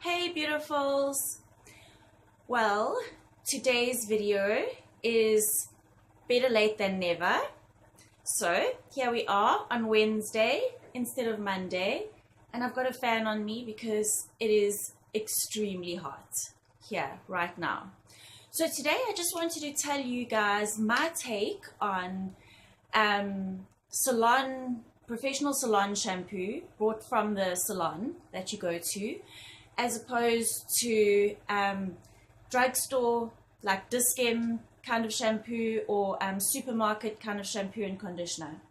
Hey beautifuls! Well, today's video is better late than never. So here we are on Wednesday instead of Monday, and I've got a fan on me because it is extremely hot here right now. So today I just wanted to tell you guys my take on professional salon shampoo bought from the salon that you go to, as opposed to drugstore like Dis-Chem kind of shampoo or supermarket kind of shampoo and conditioner.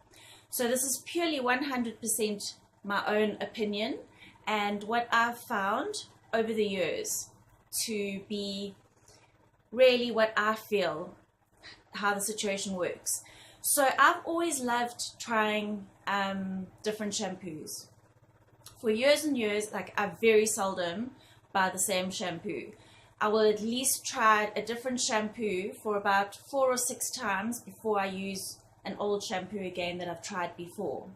So this is purely 100% my own opinion and what I've found over the years to be really what I feel how the situation works. So I've always loved trying different shampoos. For years and years, like I very seldom buy the same shampoo. I will at least try a different shampoo for about 4 or 6 times before I use an old shampoo again that I've tried before.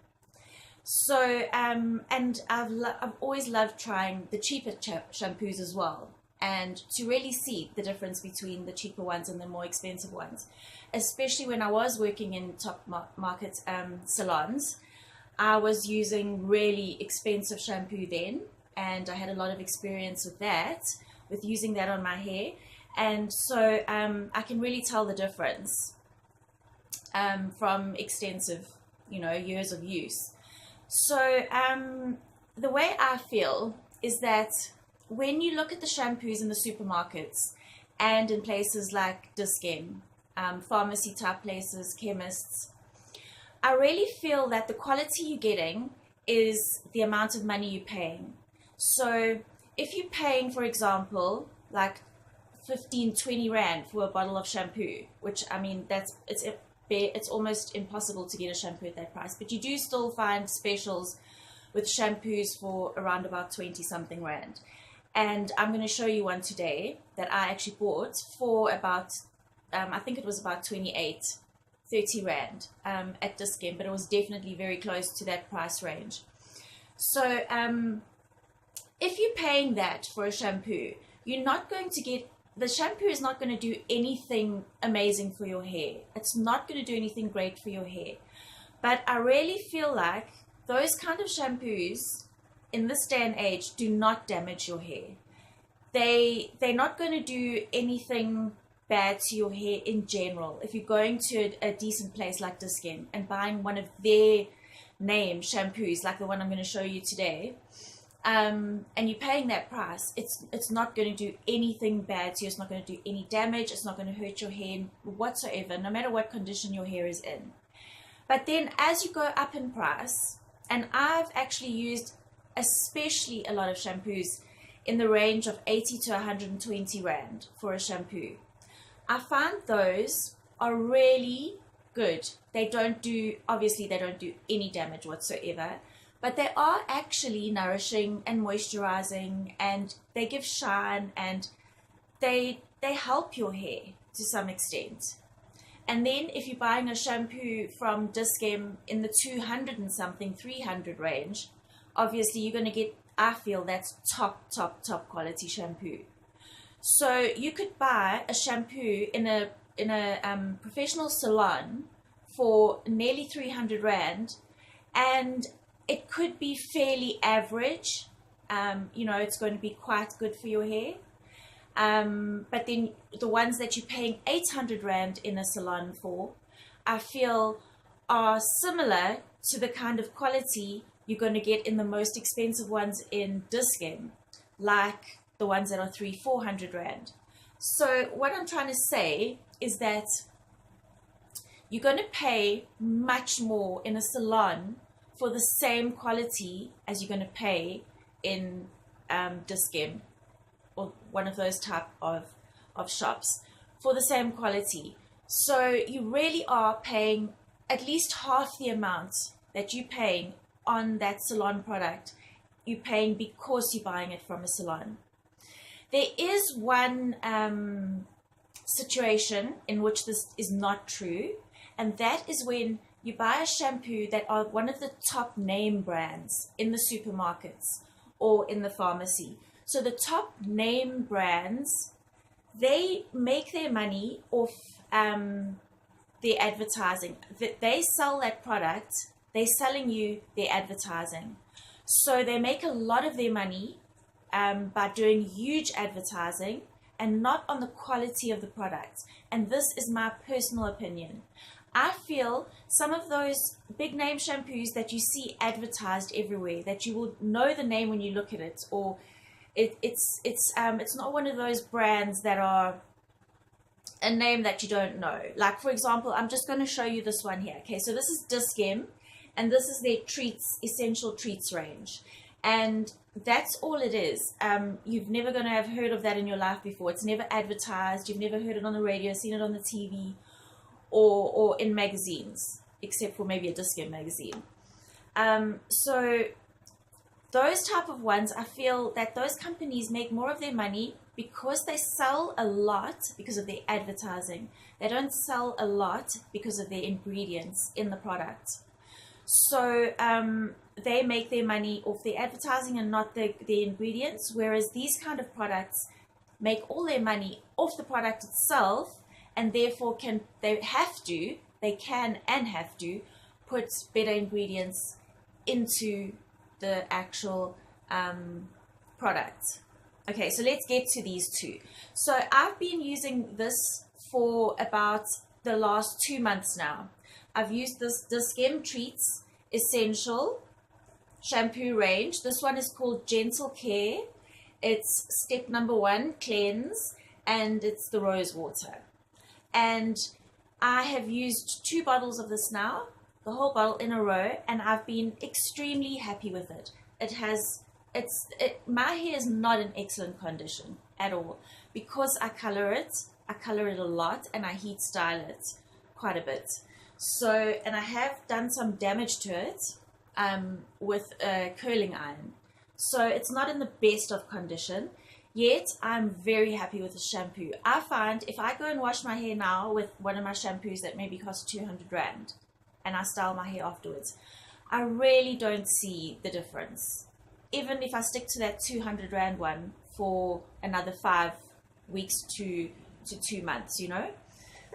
So, and I've always loved trying the cheaper shampoos as well, and to really see the difference between the cheaper ones and the more expensive ones. Especially when I was working in top market salons, I was using really expensive shampoo then, and I had a lot of experience with that, with using that on my hair, and so I can really tell the difference from extensive, years of use. So the way I feel is that when you look at the shampoos in the supermarkets and in places like Dis-Chem, pharmacy type places, chemists, I really feel that the quality you're getting is the amount of money you're paying. So if you're paying, for example, like 15-20 Rand for a bottle of shampoo, which I mean, it's almost impossible to get a shampoo at that price, but you do still find specials with shampoos for around about 20 something Rand. And I'm going to show you one today that I actually bought for about, I think it was about 28-30 Rand at Dis-Chem, but it was definitely very close to that price range. So if you're paying that for a shampoo, you're not going to get, the shampoo is not going to do anything amazing for your hair. It's not going to do anything great for your hair. But I really feel like those kind of shampoos in this day and age do not damage your hair. They're not going to do anything bad to your hair in general. If you're going to a decent place like Dis-Chem and buying one of their name shampoos, like the one I'm going to show you today, and you're paying that price, it's not going to do anything bad to you. It's not going to do any damage. It's not going to hurt your hair whatsoever, no matter what condition your hair is in. But then as you go up in price, and I've actually used especially a lot of shampoos in the range of 80 to 120 Rand for a shampoo, I find those are really good. Obviously they don't do any damage whatsoever, but they are actually nourishing and moisturizing, and they give shine, and they help your hair to some extent. And then if you're buying a shampoo from Dis-Chem in the 200 and something, 300 range, obviously you're going to get, I feel that's top quality shampoo. So you could buy a shampoo in a professional salon for nearly 300 Rand, and it could be fairly average. It's going to be quite good for your hair. But then the ones that you're paying 800 Rand in a salon for, I feel are similar to the kind of quality you're going to get in the most expensive ones in Dis-Chem, like the ones that are 300-400 Rand. So what I'm trying to say is that you're going to pay much more in a salon for the same quality as you're going to pay in Dis-Chem or one of those type of shops for the same quality. So you really are paying at least half the amount that you're paying on that salon product. You're paying because you're buying it from a salon. There is one situation in which this is not true, and that is when you buy a shampoo that are one of the top name brands in the supermarkets or in the pharmacy. So the top name brands, they make their money off their advertising. They sell that product, they're selling you their advertising. So they make a lot of their money by doing huge advertising and not on the quality of the product. And this is my personal opinion. I feel some of those big name shampoos that you see advertised everywhere, that you will know the name when you look at it, or it's not one of those brands that are a name that you don't know. Like, for example, I'm just going to show you this one here. Okay, so this is Diskem, and this is their treats, essential treats range, and that's all it is. You've never going to have heard of that in your life before. It's never advertised. You've never heard it on the radio, seen it on the TV, or in magazines, except for maybe a Diskem magazine. So those type of ones, I feel that those companies make more of their money because they sell a lot because of their advertising. They don't sell a lot because of their ingredients in the product. So they make their money off their advertising and not the ingredients, whereas these kind of products make all their money off the product itself, and therefore they can and have to put better ingredients into the actual product. Okay, so let's get to these two. So I've been using this for about the last 2 months now. I've used this Diskem Treats Essential shampoo range. This one is called Gentle Care. It's step number 1, cleanse, and it's the rose water. And I have used 2 bottles of this now, the whole bottle in a row, and I've been extremely happy with it. My hair is not in excellent condition at all because I color it a lot, and I heat style it quite a bit. So, and I have done some damage to it with a curling iron. So it's not in the best of condition, yet I'm very happy with the shampoo. I find if I go and wash my hair now with one of my shampoos that maybe costs 200 Rand, and I style my hair afterwards, I really don't see the difference. Even if I stick to that 200 Rand one for another 5 weeks to 2 months, you know.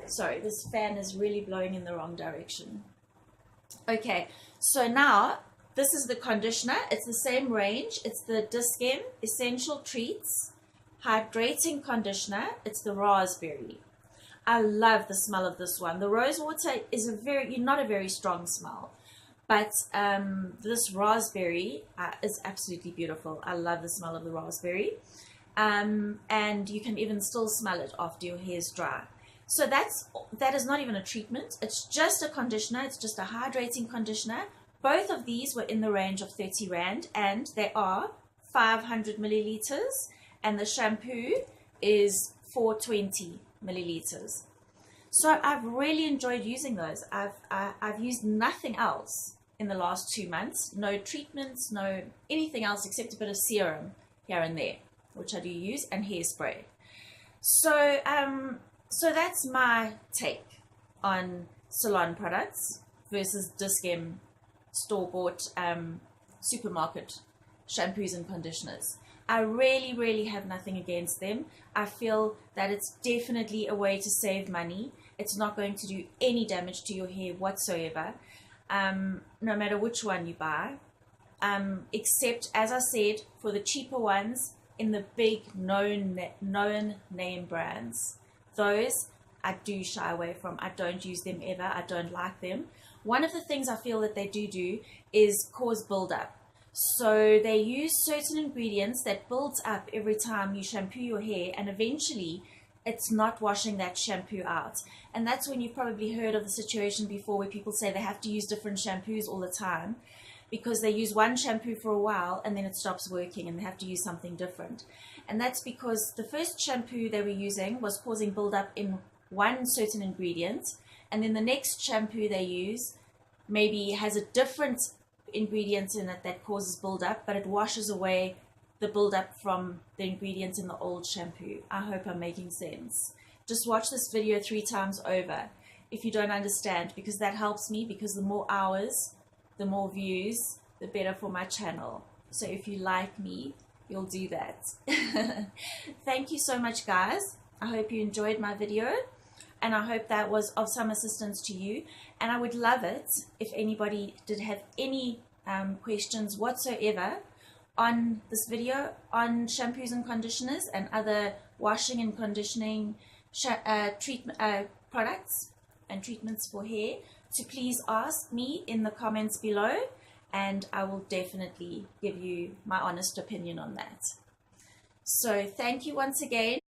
Sorry, this fan is really blowing in the wrong direction. Okay, so now this is the conditioner. It's the same range. It's the Diskem Essential Treats Hydrating Conditioner. It's the raspberry. I love the smell of this one. The rose water is not a very strong smell, but this raspberry is absolutely beautiful. I love the smell of the raspberry, and you can even still smell it after your hair's dry. So that is not even a treatment. It's just a conditioner. It's just a hydrating conditioner. Both of these were in the range of 30 Rand, and they are 500 milliliters, and the shampoo is 420 milliliters. So I've really enjoyed using those. I've used nothing else in the last 2 months. No treatments, no anything else except a bit of serum here and there, which I do use, and hairspray. So that's my take on salon products versus Diskem store-bought supermarket shampoos and conditioners. I really, really have nothing against them. I feel that it's definitely a way to save money. It's not going to do any damage to your hair whatsoever, no matter which one you buy, except, as I said, for the cheaper ones in the big known name brands. Those I do shy away from. I don't use them ever. I don't like them. One of the things I feel that they do is cause buildup. So they use certain ingredients that builds up every time you shampoo your hair, and eventually it's not washing that shampoo out. And that's when you've probably heard of the situation before where people say they have to use different shampoos all the time because they use one shampoo for a while and then it stops working and they have to use something different. And that's because the first shampoo they were using was causing buildup in one certain ingredient, and then the next shampoo they use maybe has a different ingredient in it that causes buildup, but it washes away the buildup from the ingredients in the old shampoo. I hope I'm making sense. Just watch this video 3 times over if you don't understand, because that helps me, because the more hours, the more views, the better for my channel. So if you like me, you'll do that. Thank you so much, guys. I hope you enjoyed my video, and I hope that was of some assistance to you. And I would love it if anybody did have any questions whatsoever on this video on shampoos and conditioners and other washing and conditioning treatment products and treatments for hair, to please ask me in the comments below, and I will definitely give you my honest opinion on that. So thank you once again.